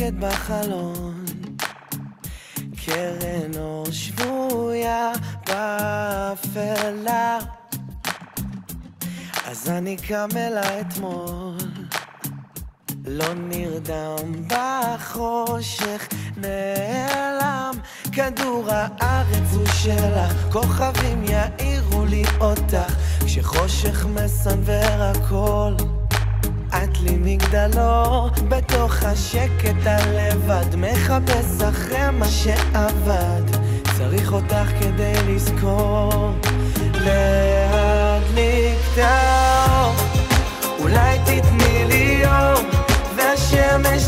שקט בחלון, קרן אור שבויה באפלה. אז אני קם אלה אתמול, לא נרדם בחושך, נעלם. כדור הארץ הוא שלך, כוכבים יאירו לי אותך, כשחושך מסנוור הכל, את לי מגדלו. בתוך השקט הלבד מחפש אחרי מה שעבד, צריך אותך כדי לזכור להדליק את האור. אולי תתני לי יום והשמש